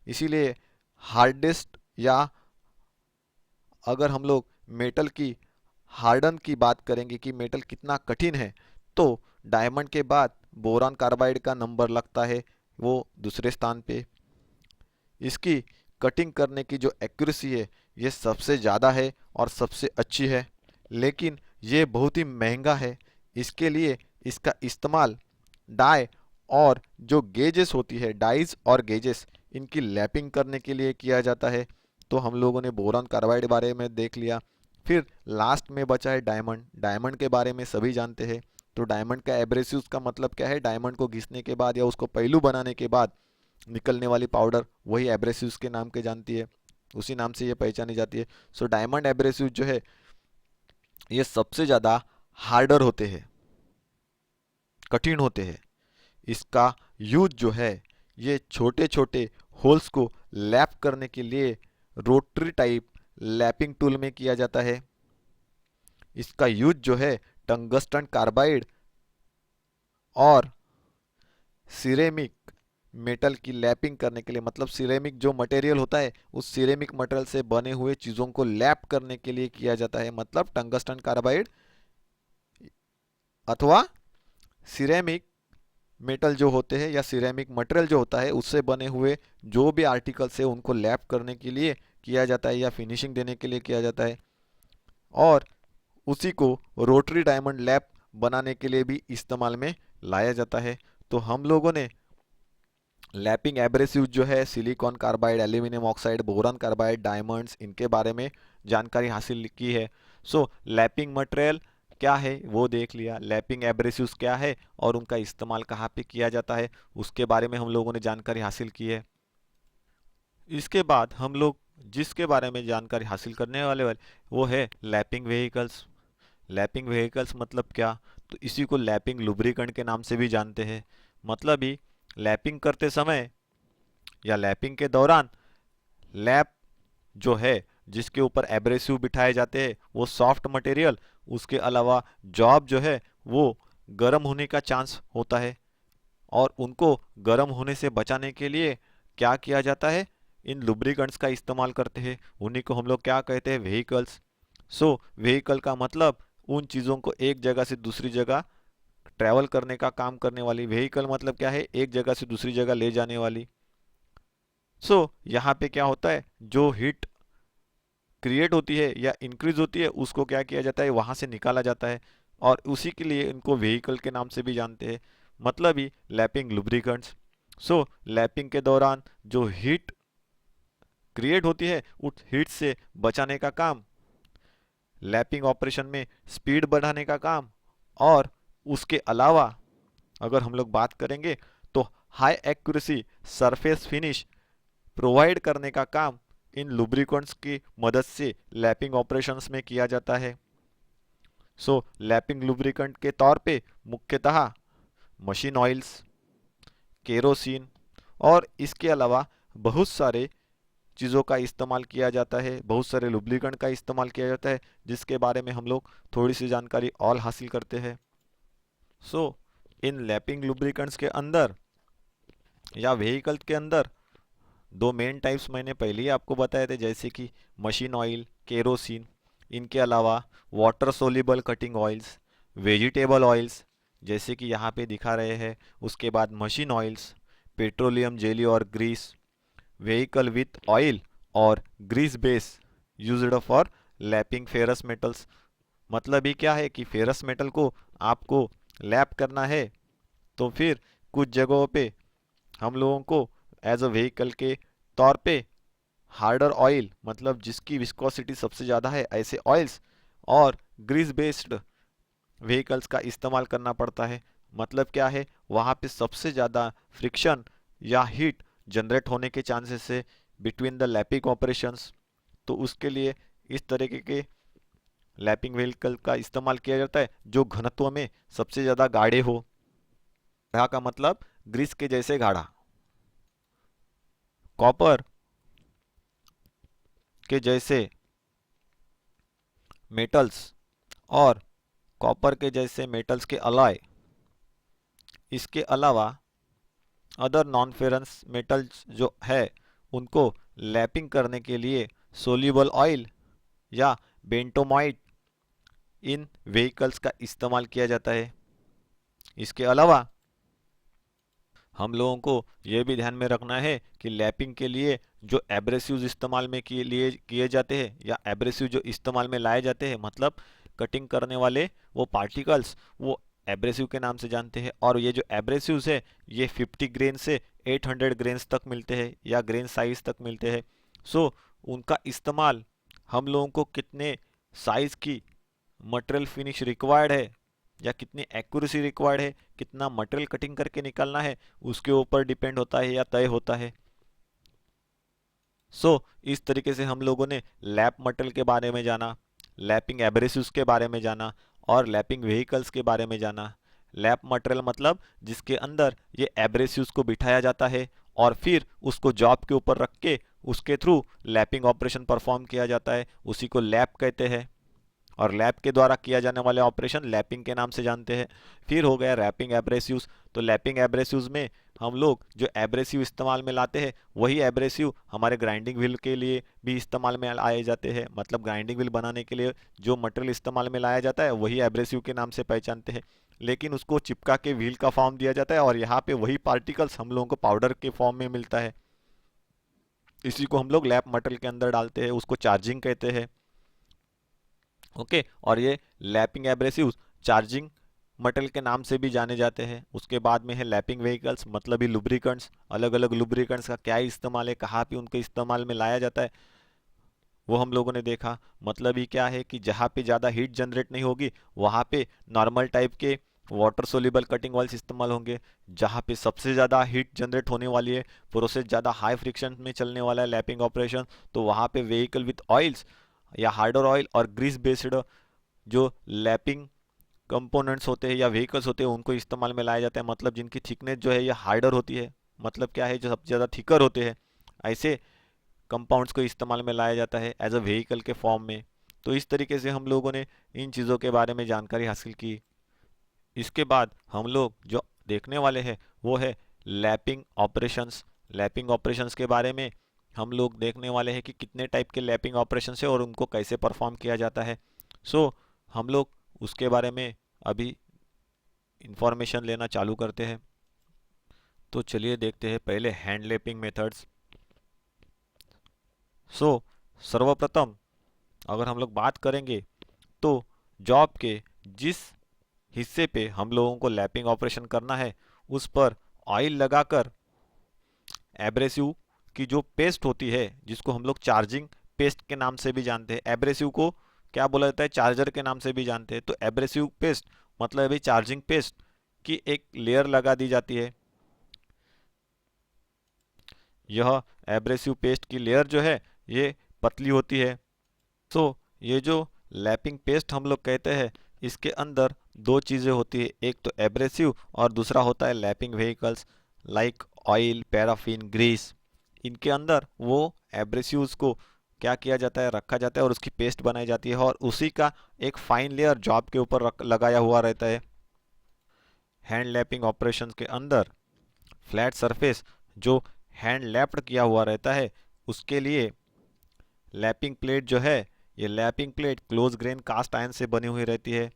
इसीलिए हार्डेस्ट या अगर हम लोग मेटल की हार्डन की बात करेंगे कि मेटल कितना कठिन है, तो डायमंड के बाद बोरॉन कार्बाइड का नंबर लगता है वो दूसरे स्थान पे। इसकी कटिंग करने की जो एक्यूरेसी है ये सबसे ज़्यादा है और सबसे अच्छी है, लेकिन ये बहुत ही महंगा है। इसके लिए इसका इस्तेमाल डाई और जो गेजेस होती है, डाइज और गेजेस, इनकी लैपिंग करने के लिए किया जाता है। तो हम लोगों ने बोरॉन कार्बाइड बारे में देख लिया। फिर लास्ट में बचा है डायमंड। डायमंड के बारे में सभी जानते हैं। तो डायमंड का एब्रेसिव्स का मतलब क्या है, डायमंड को घिसने के बाद या उसको पहलू बनाने के बाद निकलने वाली पाउडर, वही एब्रेसिव्स के नाम के जानती है, उसी नाम से ये पहचानी जाती है। सो डायमंड एब्रेसिव जो है ये सबसे ज़्यादा हार्डर होते हैं, कठिन होते हैं। इसका यूज जो है ये छोटे छोटे होल्स को लैप करने के लिए रोटरी टाइप लैपिंग टूल में किया जाता है। इसका यूज जो है टंगस्टन कार्बाइड और सिरेमिक मेटल की लैपिंग करने के लिए, मतलब सिरेमिक जो मटेरियल होता है उस सिरेमिक मटेरियल से बने हुए चीज़ों को लैप करने के लिए किया जाता है। मतलब टंगस्टन कार्बाइड अथवा सिरेमिक मेटल जो होते हैं या सिरेमिक मटेरियल जो होता है उससे बने हुए जो भी आर्टिकल्स है उनको लैप करने के लिए किया जाता है या फिनिशिंग देने के लिए किया जाता है। और उसी को रोटरी डायमंड लैप बनाने के लिए भी इस्तेमाल में लाया जाता है। तो हम लोगों ने लैपिंग एब्रेसिव जो है silicon carbide, aluminium oxide, boron carbide, diamonds, इनके बारे में जानकारी हासिल की है। सो लैपिंग मटेरियल क्या है वो देख लिया, लैपिंग एब्रेसिव्स क्या है और उनका इस्तेमाल कहाँ पे किया जाता है उसके बारे में हम लोगों ने जानकारी हासिल की है। इसके बाद हम लोग जिसके बारे में जानकारी हासिल करने वाले वो है लैपिंग व्हीकल्स। लैपिंग व्हीकल्स मतलब क्या, तो इसी को लैपिंग लुब्रिकेंट के नाम से भी जानते हैं। मतलब ही लैपिंग करते समय या लैपिंग के दौरान लैप जो है जिसके ऊपर एब्रेसिव बिठाए जाते हैं वो सॉफ्ट मटेरियल, उसके अलावा जॉब जो है वो गर्म होने का चांस होता है और उनको गर्म होने से बचाने के लिए क्या किया जाता है, इन लुब्रिकेंट्स का इस्तेमाल करते हैं। उन्हीं को हम लोग क्या कहते हैं, व्हीकल्स। सो व्हीकल का मतलब उन चीज़ों को एक जगह से दूसरी जगह ट्रैवल करने का काम करने वाली, व्हीकल मतलब क्या है, एक जगह से दूसरी जगह ले जाने वाली। यहाँ पे क्या होता है, जो हीट क्रिएट होती है या इंक्रीज होती है उसको क्या किया जाता है, वहां से निकाला जाता है और उसी के लिए इनको व्हीकल के नाम से भी जानते हैं। मतलब ही लैपिंग लुब्रिकेंट्स। लैपिंग के दौरान जो हीट क्रिएट होती है उस हीट से बचाने का काम, लैपिंग ऑपरेशन में स्पीड बढ़ाने का काम, और उसके अलावा अगर हम लोग बात करेंगे तो high accuracy surface finish provide करने का काम इन लुब्रिकेंट्स की मदद से लैपिंग ऑपरेशंस में किया जाता है। लैपिंग लुब्रिकेंट के तौर पे मुख्यतः मशीन ऑयल्स, केरोसिन और इसके अलावा बहुत सारे चीज़ों का इस्तेमाल किया जाता है, बहुत सारे लुब्रिकेंट का इस्तेमाल किया जाता है जिसके बारे में हम लोग थोड़ी सी जानकारी और हासिल करते हैं। इन लैपिंग लुब्रिकेंट्स के अंदर या व्हीकल के अंदर दो मेन टाइप्स मैंने पहले ही आपको बताए थे, जैसे कि मशीन ऑयल, केरोसिन, इनके अलावा water soluble cutting oils, vegetable oils जैसे कि यहाँ पे दिखा रहे हैं, उसके बाद मशीन ऑयल्स, पेट्रोलियम जेली और ग्रीस, व्हीकल विथ ऑयल और grease base used for lapping ferrous metals. मतलब ही क्या है कि फेरस मेटल को आपको लैप करना है तो फिर कुछ जगहों पे हम लोगों को एज अ व्हीकल के तौर पे हार्डर ऑयल, मतलब जिसकी विस्कोसिटी सबसे ज़्यादा है, ऐसे ऑयल्स और ग्रीस बेस्ड व्हीकल्स का इस्तेमाल करना पड़ता है। मतलब क्या है, वहाँ पे सबसे ज़्यादा फ्रिक्शन या हीट जनरेट होने के चांसेस है बिटवीन द लैपिंग ऑपरेशंस। तो उसके लिए इस तरीके के लैपिंग व्हीकल का इस्तेमाल किया जाता है जो घनत्व में सबसे ज़्यादा गाढ़े हो। गाढ़ा का मतलब ग्रीस के जैसे गाढ़ा। कॉपर के जैसे मेटल्स और कॉपर के जैसे मेटल्स के अलॉय, इसके अलावा अदर नॉन फेरस मेटल्स जो है उनको लैपिंग करने के लिए सोल्यूबल ऑयल या बेंटोमाइट इन व्हीकल्स का इस्तेमाल किया जाता है। इसके अलावा हम लोगों को यह भी ध्यान में रखना है कि लैपिंग के लिए जो एब्रेसिव्स इस्तेमाल में किए जाते हैं या एब्रेसिव जो इस्तेमाल में लाए जाते हैं, मतलब कटिंग करने वाले वो पार्टिकल्स, वो एब्रेसिव के नाम से जानते हैं। और ये जो एब्रेसिव्स है ये 50 ग्रेन से 800 ग्रेन्स तक मिलते हैं या ग्रेन साइज तक मिलते हैं। उनका इस्तेमाल हम लोगों को कितने साइज की मटेरियल फिनिश रिक्वायर्ड है या कितनी एक्यूरेसी रिक्वायर्ड है, कितना मटेरियल कटिंग करके निकालना है, उसके ऊपर डिपेंड होता है या तय होता है। इस तरीके से हम लोगों ने लैप मटेरियल के बारे में जाना, लैपिंग एब्रेसिव्स के बारे में जाना और लैपिंग व्हीकल्स के बारे में जाना। लैप मटेरियल मतलब जिसके अंदर ये एब्रेसिव्स को बिठाया जाता है और फिर उसको जॉब के ऊपर रख के उसके थ्रू लैपिंग ऑपरेशन परफॉर्म किया जाता है, उसी को लैप कहते हैं। और लैप के द्वारा किया जाने वाले ऑपरेशन लैपिंग के नाम से जानते हैं। फिर हो गया रैपिंग एब्रेसिव्स। तो लैपिंग एब्रेसिव्स में हम लोग जो एब्रेसिव इस्तेमाल में लाते हैं वही एब्रेसिव हमारे ग्राइंडिंग व्हील के लिए भी इस्तेमाल में आए जाते हैं। मतलब ग्राइंडिंग व्हील बनाने के लिए जो मटेरियल इस्तेमाल में लाया जाता है वही एब्रेसिव के नाम से पहचानते हैं, लेकिन उसको चिपका के व्हील का फॉर्म दिया जाता है और यहाँ पे वही पार्टिकल्स हम लोगों को पाउडर के फॉर्म में मिलता है। इसी को हम लोग लैप मटेरियल के अंदर डालते हैं, उसको चार्जिंग कहते हैं। ओके, और ये लैपिंग एब्रेसिव्स चार्जिंग मटेरियल के नाम से भी जाने जाते हैं। उसके बाद में है लैपिंग व्हीकल्स, मतलब ही लुब्रिकेंट्स। अलग अलग लुब्रिकेंट्स का क्या इस्तेमाल है, कहाँ पे उनके इस्तेमाल में लाया जाता है, वो हम लोगों ने देखा। मतलब ही क्या है कि जहाँ पे ज़्यादा हीट जनरेट नहीं होगी वहाँ पे नॉर्मल टाइप के वाटर सोल्यूबल कटिंग ऑयल्स इस्तेमाल होंगे। जहाँ पे सबसे ज़्यादा हीट जनरेट होने वाली है, प्रोसेस ज़्यादा हाई फ्रिक्शन में चलने वाला है लैपिंग ऑपरेशन, तो वहाँ पे व्हीकल विथ ऑयल्स या हार्डर ऑयल और ग्रीस बेस्ड जो लैपिंग कंपोनेंट्स होते हैं या व्हीकल्स होते हैं उनको इस्तेमाल में लाया जाता है। मतलब जिनकी थिकनेस जो है ये हार्डर होती है, मतलब क्या है, जो सबसे ज़्यादा थिकर होते हैं, ऐसे कंपाउंड्स को इस्तेमाल में लाया जाता है एज अ व्हीकल के फॉर्म में। तो इस तरीके से हम लोगों ने इन चीज़ों के बारे में जानकारी हासिल की। इसके बाद हम लोग जो देखने वाले हैं वो है लैपिंग ऑपरेशंस। लैपिंग ऑपरेशंस के बारे में हम लोग देखने वाले हैं कि कितने टाइप के लैपिंग ऑपरेशंस है और उनको कैसे परफॉर्म किया जाता है। सो हम लोग उसके बारे में अभी इंफॉर्मेशन लेना चालू करते हैं। तो चलिए देखते हैं पहले हैंड लैपिंग मेथड्स। सर्वप्रथम अगर हम लोग बात करेंगे तो जॉब के जिस हिस्से पे हम लोगों को लैपिंग ऑपरेशन करना है उस पर ऑयल लगाकर एब्रेसिव की जो पेस्ट होती है, जिसको हम लोग चार्जिंग पेस्ट के नाम से भी जानते हैं, एब्रेसिव को क्या बोला जाता है, चार्जर के नाम से भी जानते हैं। तो एब्रेसिव पेस्ट मतलब अभी चार्जिंग पेस्ट की एक लेयर लगा दी जाती है। यह एब्रेसिव पेस्ट की लेयर जो है ये पतली होती है। ये जो लैपिंग पेस्ट हम लोग कहते हैं इसके अंदर दो चीज़ें होती है, एक तो एब्रेसिव और दूसरा होता है lapping vehicles like oil, paraffin, grease. इनके अंदर वो एब्रेसिव्स को क्या किया जाता है, रखा जाता है और उसकी पेस्ट बनाई जाती है और उसी का एक फाइन लेयर जॉब के ऊपर लगाया हुआ रहता है। हैंड लैपिंग ऑपरेशन के अंदर फ्लैट सरफेस जो हैंड लैप्ड किया हुआ रहता है उसके लिए लैपिंग प्लेट जो है, ये lapping plate close grain cast iron से बनी हुई रहती है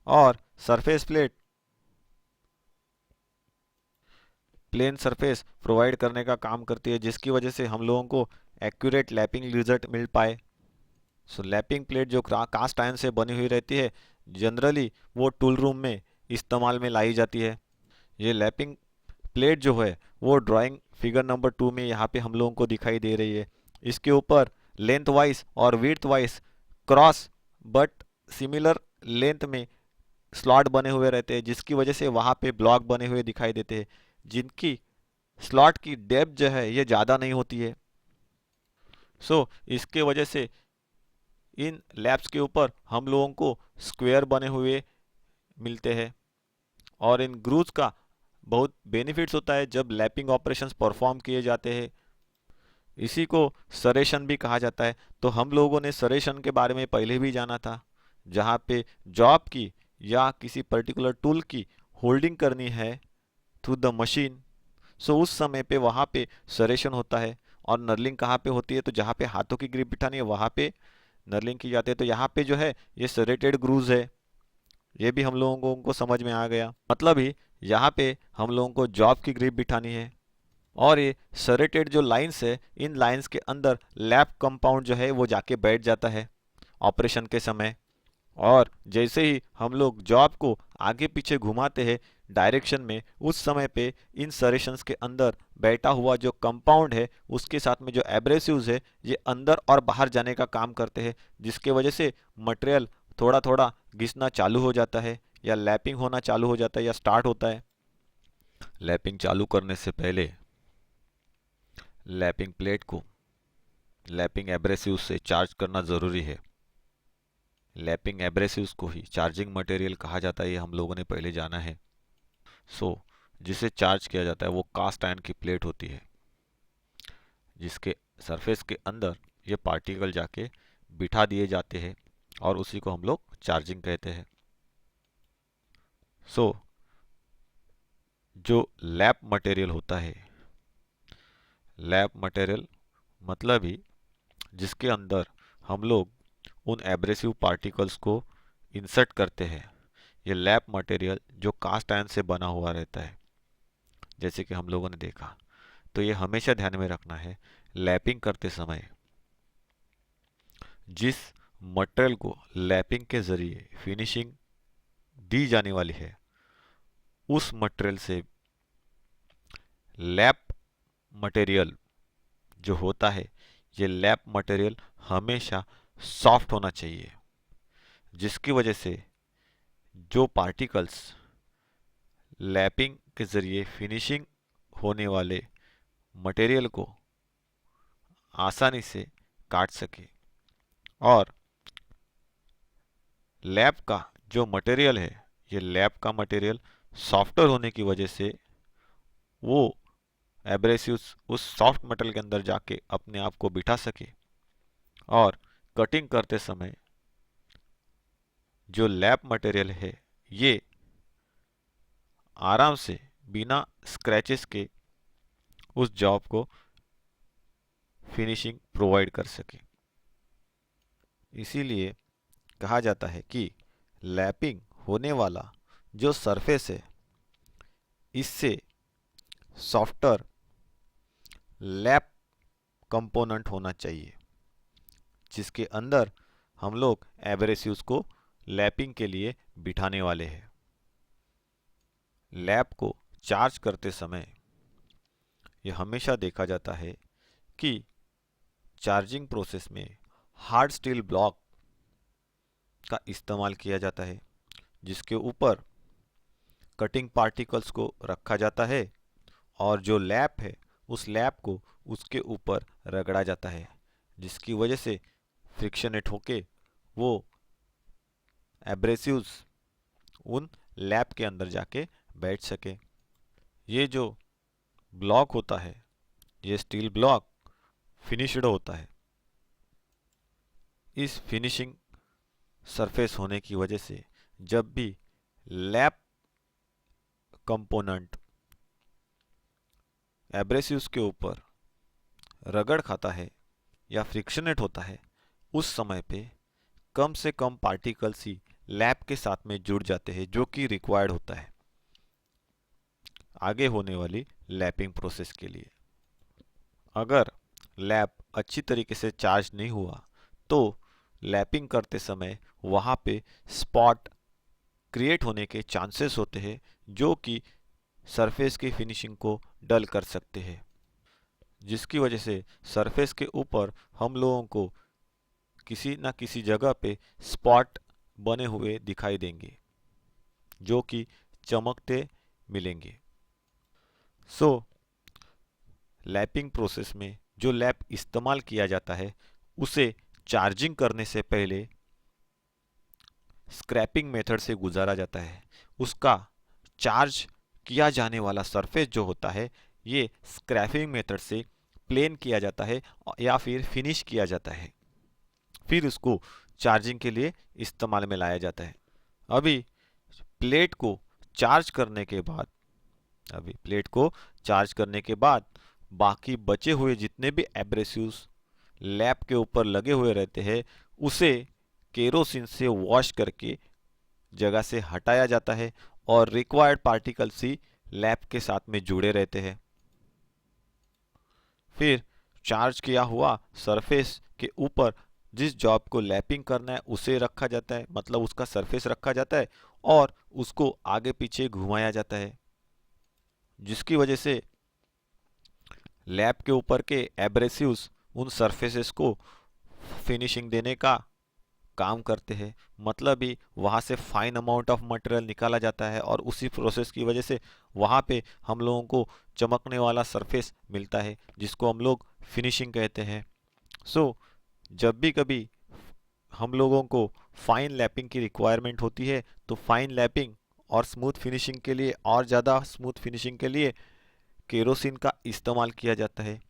और surface plate plane surface provide करने का काम करती है, जिसकी वजह से हम लोगों को एक्यूरेट लैपिंग रिजल्ट मिल पाए। लैपिंग प्लेट जो कास्ट आयरन से बनी हुई रहती है जनरली वो टूल रूम में इस्तेमाल में लाई जाती है। ये लैपिंग प्लेट जो है वो ड्राइंग फिगर नंबर 2 में यहाँ पे हम लोगों को दिखाई दे रही है। इसके ऊपर लेंथ वाइज और width wise cross but similar length में स्लॉट बने हुए रहते हैं, जिसकी वजह से वहाँ पे ब्लॉक बने हुए दिखाई देते हैं, जिनकी स्लॉट की डेप्थ जो है ये ज़्यादा नहीं होती है। इसके वजह से इन लैब्स के ऊपर हम लोगों को स्क्वायर बने हुए मिलते हैं और इन ग्रूव्स का बहुत बेनिफिट्स होता है जब लैपिंग ऑपरेशंस परफॉर्म किए जाते हैं। इसी को सरेशन भी कहा जाता है। तो हम लोगों ने सरेशन के बारे में पहले भी जाना था, जहाँ पे जॉब की या किसी पर्टिकुलर टूल की होल्डिंग करनी है थ्रू द मशीन। उस समय पे वहाँ पे सरेशन होता है। और नर्लिंग कहाँ पे होती है, तो जहाँ पे हाथों की ग्रिप बिठानी है वहाँ पे नर्लिंग की जाती है। तो यहाँ पे जो है ये सरेटेड ग्रूव्स है, ये भी हम लोगों को समझ में आ गया। मतलब ही यहाँ पे हम लोगों को जॉब की ग्रिप बिठानी है और ये सरेटेड जो लाइंस है इन लाइंस के अंदर लैप कंपाउंड जो है वो जाके बैठ जाता है ऑपरेशन के समय। और जैसे ही हम लोग जॉब को आगे पीछे घुमाते हैं डायरेक्शन में, उस समय पे इन सरेशंस के अंदर बैठा हुआ जो कंपाउंड है उसके साथ में जो एब्रेसिव्स है ये अंदर और बाहर जाने का काम करते हैं, जिसके वजह से मटेरियल थोड़ा थोड़ा घिसना चालू हो जाता है या लैपिंग होना चालू हो जाता है या स्टार्ट होता है। लैपिंग चालू करने से पहले लैपिंग प्लेट को लैपिंग एब्रेसिव से चार्ज करना ज़रूरी है। लैपिंग एब्रेसिव्स को ही चार्जिंग मटेरियल कहा जाता है, ये हम लोगों ने पहले जाना है। जिसे चार्ज किया जाता है वो कास्ट आयरन की प्लेट होती है, जिसके सरफेस के अंदर ये पार्टिकल जाके बिठा दिए जाते हैं और उसी को हम लोग चार्जिंग कहते हैं। सो जो लैप मटेरियल होता है, लैप मटेरियल मतलब ही जिसके अंदर हम लोग उन एब्रेसिव पार्टिकल्स को इंसर्ट करते हैं, ये लैप मटेरियल जो कास्ट आयरन से बना हुआ रहता है, जैसे कि हम लोगों ने देखा। तो ये हमेशा ध्यान में रखना है, लैपिंग करते समय जिस मटेरियल को लैपिंग के जरिए फिनिशिंग दी जाने वाली है, उस मटेरियल से लैप मटेरियल जो होता है, ये लैप मटेरियल हमेशा सॉफ्ट होना चाहिए, जिसकी वजह से जो पार्टिकल्स लैपिंग के जरिए फिनिशिंग होने वाले मटेरियल को आसानी से काट सके। और लैप का जो मटेरियल है, ये लैप का मटेरियल सॉफ्टवेयर होने की वजह से वो एब्रेसिव्स उस सॉफ्ट मेटल के अंदर जाके अपने आप को बिठा सके और कटिंग करते समय जो लैप मटेरियल है ये आराम से बिना स्क्रैचेस के उस जॉब को फिनिशिंग प्रोवाइड कर सके। इसीलिए कहा जाता है कि लैपिंग होने वाला जो सरफेस है, इससे सॉफ्टवेयर लैप कंपोनेंट होना चाहिए, जिसके अंदर हम लोग एब्रेसिव्स को लैपिंग के लिए बिठाने वाले हैं। लैप को चार्ज करते समय यह हमेशा देखा जाता है कि चार्जिंग प्रोसेस में हार्ड स्टील ब्लॉक का इस्तेमाल किया जाता है, जिसके ऊपर कटिंग पार्टिकल्स को रखा जाता है और जो लैप है उस लैप को उसके ऊपर रगड़ा जाता है, जिसकी वजह से फ्रिक्शनेट होके वो एब्रेसिव्स उन लैप के अंदर जाके बैठ सके। ये जो ब्लॉक होता है, ये स्टील ब्लॉक फिनिश्ड होता है। इस फिनिशिंग सरफेस होने की वजह से जब भी लैप कंपोनेंट एब्रेसिव्स के ऊपर रगड़ खाता है या फ्रिक्शनेट होता है, उस समय पे कम से कम पार्टिकल्स ही लैप के साथ में जुड़ जाते हैं, जो कि रिक्वायर्ड होता है आगे होने वाली लैपिंग प्रोसेस के लिए। अगर लैप अच्छी तरीके से चार्ज नहीं हुआ तो लैपिंग करते समय वहाँ पे स्पॉट क्रिएट होने के चांसेस होते हैं, जो कि सरफेस की फिनिशिंग को डल कर सकते हैं, जिसकी वजह से सरफेस के ऊपर हम लोगों को किसी न किसी जगह पे स्पॉट बने हुए दिखाई देंगे, जो कि चमकते मिलेंगे। सो लैपिंग प्रोसेस में जो लैप इस्तेमाल किया जाता है, उसे चार्जिंग करने से पहले स्क्रैपिंग मेथड से गुजारा जाता है। उसका चार्ज किया जाने वाला सरफेस जो होता है, ये स्क्रैपिंग मेथड से प्लेन किया जाता है या फिर फिनिश किया जाता है, फिर उसको चार्जिंग के लिए इस्तेमाल में लाया जाता है। अभी प्लेट को चार्ज करने के बाद बाकी बचे हुए जितने भी एब्रेसिव्स लैप के ऊपर लगे हुए रहते हैं, उसे केरोसिन से वॉश करके जगह से हटाया जाता है और रिक्वायर्ड पार्टिकल्स ही लैप के साथ में जुड़े रहते हैं। फिर चार्ज किया हुआ सरफेस के ऊपर जिस जॉब को लैपिंग करना है उसे रखा जाता है, मतलब उसका सरफेस रखा जाता है और उसको आगे पीछे घुमाया जाता है, जिसकी वजह से लैप के ऊपर के एब्रेसिव्स उन सरफेसेस को फिनिशिंग देने का काम करते हैं। मतलब ही वहाँ से फाइन अमाउंट ऑफ मटेरियल निकाला जाता है और उसी प्रोसेस की वजह से वहाँ पे हम लोगों को चमकने वाला सरफेस मिलता है, जिसको हम लोग फिनिशिंग कहते हैं। सो जब भी कभी हम लोगों को फाइन लैपिंग की रिक्वायरमेंट होती है, तो फाइन लैपिंग और स्मूथ फिनिशिंग के लिए और ज़्यादा स्मूथ फिनिशिंग के लिए केरोसिन का इस्तेमाल किया जाता है,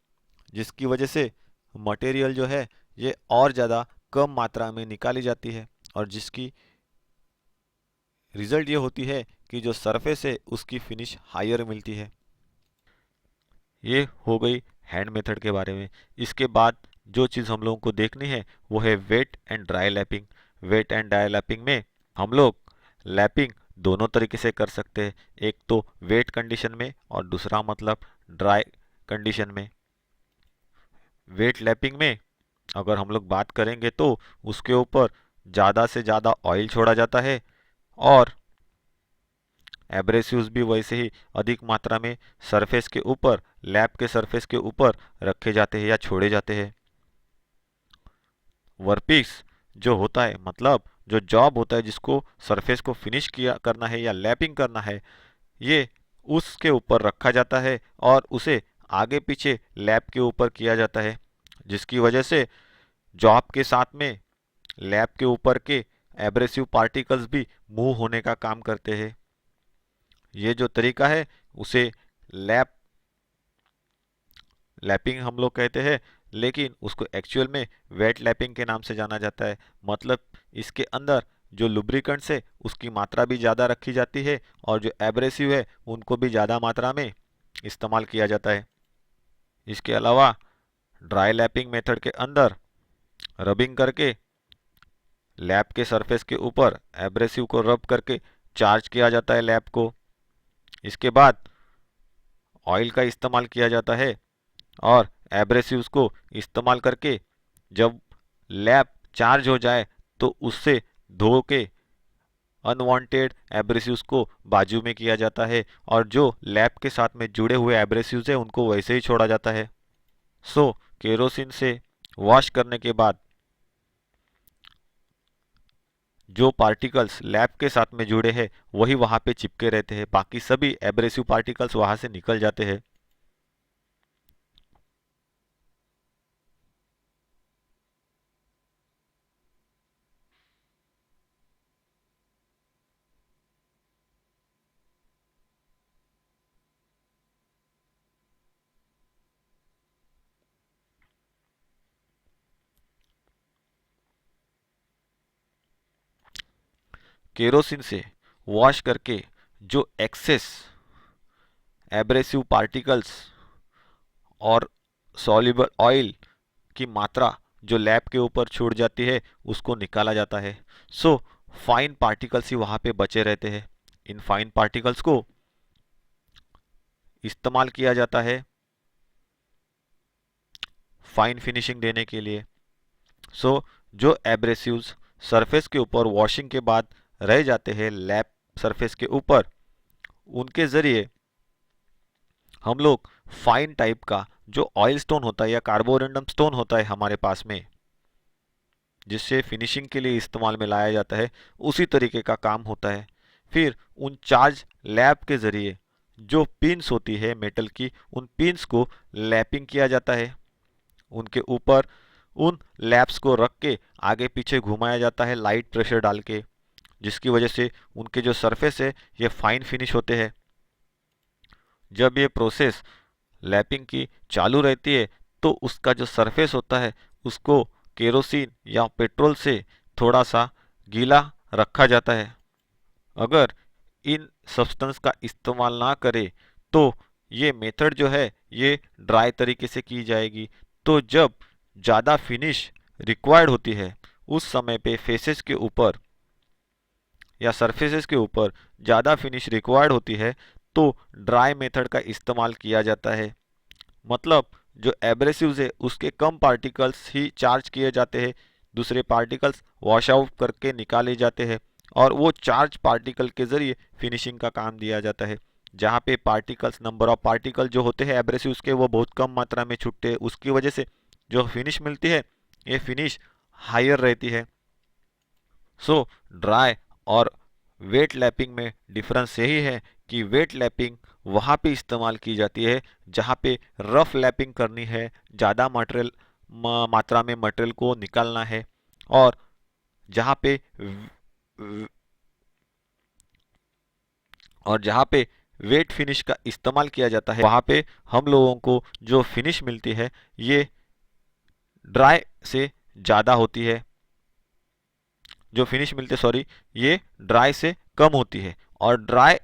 जिसकी वजह से मटेरियल जो है ये और ज़्यादा कम मात्रा में निकाली जाती है और जिसकी रिजल्ट ये होती है कि जो सरफेस है उसकी फिनिश हायर मिलती है। ये हो गई हैंड मेथड के बारे में। इसके बाद जो चीज़ हम लोगों को देखनी है वो है wet and dry lapping. Wet and dry lapping में हम लोग लैपिंग दोनों तरीके से कर सकते हैं, एक तो वेट कंडीशन में और दूसरा मतलब ड्राई कंडीशन में। वेट लैपिंग में अगर हम लोग बात करेंगे तो उसके ऊपर ज़्यादा से ज़्यादा ऑयल छोड़ा जाता है और एब्रेसिव्स भी वैसे ही अधिक मात्रा में सरफेस के ऊपर, लैप के सरफेस के ऊपर रखे जाते हैं या छोड़े जाते हैं। वर्कपीस जो होता है मतलब जो जॉब होता है जिसको सरफेस को फिनिश किया करना है या लैपिंग करना है, ये उसके ऊपर रखा जाता है और उसे आगे पीछे लैप के ऊपर किया जाता है, जिसकी वजह से जॉब के साथ में लैप के ऊपर के एब्रेसिव पार्टिकल्स भी मूव होने का काम करते हैं। ये जो तरीका है उसे लैपिंग हम लोग कहते हैं, लेकिन उसको एक्चुअल में वेट लैपिंग के नाम से जाना जाता है। मतलब इसके अंदर जो लुब्रिकेंट्स है उसकी मात्रा भी ज़्यादा रखी जाती है और जो एब्रेसिव है उनको भी ज़्यादा मात्रा में इस्तेमाल किया जाता है। इसके अलावा ड्राई लैपिंग मेथड के अंदर रबिंग करके लैप के सरफेस के ऊपर एब्रेसिव को रब करके चार्ज किया जाता है लैप को। इसके बाद ऑयल का इस्तेमाल किया जाता है और एब्रेसिव्स को इस्तेमाल करके जब लैप चार्ज हो जाए तो उससे धो के अनवांटेड एब्रेसिव्स को बाजू में किया जाता है और जो लैप के साथ में जुड़े हुए एब्रेसिव्स हैं उनको वैसे ही छोड़ा जाता है। सो केरोसिन से वॉश करने के बाद जो पार्टिकल्स लैप के साथ में जुड़े हैं वही वहाँ पे चिपके रहते हैं, बाकी सभी एब्रेसिव पार्टिकल्स वहाँ से निकल जाते हैं। केरोसिन से वॉश करके जो एक्सेस एब्रेसिव पार्टिकल्स और सॉल्युबल ऑयल की मात्रा जो लैप के ऊपर छूट जाती है उसको निकाला जाता है। सो फाइन पार्टिकल्स ही वहाँ पे बचे रहते हैं। इन फाइन पार्टिकल्स को इस्तेमाल किया जाता है फाइन फिनिशिंग देने के लिए। सो जो एब्रेसिव्स सरफेस के ऊपर वॉशिंग के बाद रह जाते हैं लैप सरफेस के ऊपर, उनके ज़रिए हम लोग फाइन टाइप का जो ऑयल स्टोन होता है या कार्बोरेंडम स्टोन होता है हमारे पास में, जिससे फिनिशिंग के लिए इस्तेमाल में लाया जाता है, उसी तरीके का काम होता है। फिर उन चार्ज लैप के ज़रिए जो पिन्स होती है मेटल की, उन पिन्स को लैपिंग किया जाता है। उनके ऊपर उन लैप्स को रख के आगे पीछे घुमाया जाता है लाइट प्रेशर डाल के, जिसकी वजह से उनके जो सरफेस है ये फाइन फिनिश होते हैं। जब ये प्रोसेस लैपिंग की चालू रहती है तो उसका जो सरफेस होता है उसको केरोसिन या पेट्रोल से थोड़ा सा गीला रखा जाता है। अगर इन सब्सटेंस का इस्तेमाल ना करें तो ये मेथड जो है ये ड्राई तरीके से की जाएगी। तो जब ज़्यादा फिनिश रिक्वायर्ड होती है उस समय पे फेसेस के ऊपर या सरफेसेस के ऊपर ज़्यादा फिनिश रिक्वायर्ड होती है तो ड्राई मेथड का इस्तेमाल किया जाता है। मतलब जो एब्रेसिव्स है उसके कम पार्टिकल्स ही चार्ज किए जाते हैं, दूसरे पार्टिकल्स वॉश आउट करके निकाले जाते हैं और वो चार्ज पार्टिकल के ज़रिए फिनिशिंग का काम दिया जाता है। जहाँ पे पार्टिकल्स, नंबर ऑफ पार्टिकल जो होते हैं एब्रेसिव्स के वो बहुत कम मात्रा में छूटते हैं, उसकी वजह से जो फिनिश मिलती है ये फिनिश हायर रहती है। सो ड्राई और वेट लैपिंग में डिफरेंस यही है कि वेट लैपिंग वहाँ पे इस्तेमाल की जाती है जहाँ पे रफ लैपिंग करनी है, ज़्यादा मटेरियल मात्रा में मटेरियल को निकालना है, और जहाँ पे वेट फिनिश का इस्तेमाल किया जाता है वहाँ पे हम लोगों को जो फिनिश मिलती है ये ड्राई से ज़्यादा होती है। जो फिनिश मिलती है, सॉरी, ये ड्राई से कम होती है। और ड्राई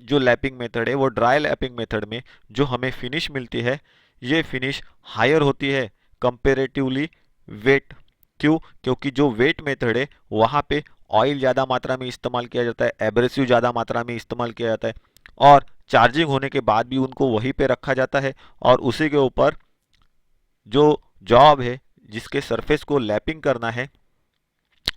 जो लैपिंग मेथड है, वो ड्राई लैपिंग मेथड में जो हमें फिनिश मिलती है, ये फिनिश हायर होती है कंपेरेटिवली वेट। क्यों? क्योंकि जो वेट मेथड है वहाँ पे ऑयल ज़्यादा मात्रा में इस्तेमाल किया जाता है, एब्रेसिव ज़्यादा मात्रा में इस्तेमाल किया जाता है, और चार्जिंग होने के बाद भी उनको वहीं पे रखा जाता है, और उसी के ऊपर जो जॉब है, जिसके सरफेस को लैपिंग करना है,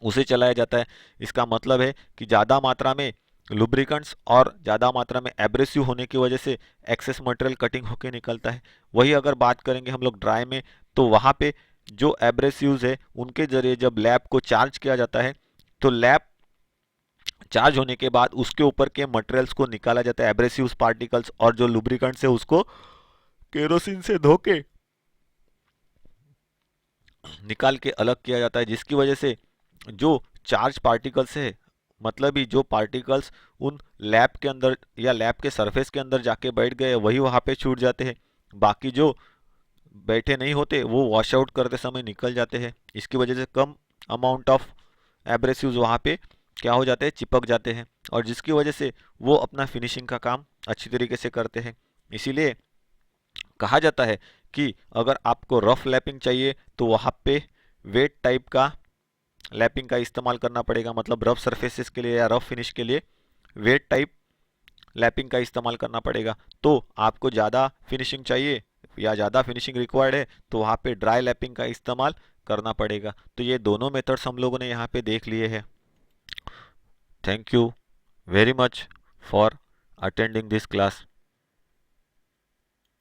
उसे चलाया जाता है। इसका मतलब है कि ज़्यादा मात्रा में लुब्रिकेंट्स और ज़्यादा मात्रा में एब्रेसिव होने की वजह से एक्सेस मटेरियल कटिंग होके निकलता है। वही अगर बात करेंगे हम लोग ड्राई में, तो वहाँ पे जो एब्रेसिव्स है उनके ज़रिए जब लैब को चार्ज किया जाता है, तो लैब चार्ज होने के बाद उसके ऊपर के मटेरियल्स को निकाला जाता है, एब्रेसिव पार्टिकल्स, और जो लुब्रिकेंट्स है उसको केरोसिन से धो के निकाल के अलग किया जाता है, जिसकी वजह से जो चार्ज पार्टिकल्स है, मतलब ही जो पार्टिकल्स उन लैब के अंदर या लैब के सरफेस के अंदर जाके बैठ गए वही वहाँ पे छूट जाते हैं, बाकी जो बैठे नहीं होते वो वॉश आउट करते समय निकल जाते हैं। इसकी वजह से कम अमाउंट ऑफ एब्रेसिव्स वहाँ पे क्या हो जाते हैं, चिपक जाते हैं, और जिसकी वजह से वो अपना फिनिशिंग का काम अच्छी तरीके से करते हैं। इसीलिए कहा जाता है कि अगर आपको रफ लैपिंग चाहिए तो वहाँ पे वेट टाइप का लैपिंग का इस्तेमाल करना पड़ेगा, मतलब रफ सरफेसेस के लिए या रफ फिनिश के लिए वेट टाइप लैपिंग का इस्तेमाल करना पड़ेगा। तो आपको ज़्यादा फिनिशिंग चाहिए या ज़्यादा फिनिशिंग रिक्वायर्ड है तो वहाँ पे ड्राई लैपिंग का इस्तेमाल करना पड़ेगा। तो ये दोनों मेथड्स हम लोगों ने यहाँ पे देख लिए हैं। Thank you very much for attending this class.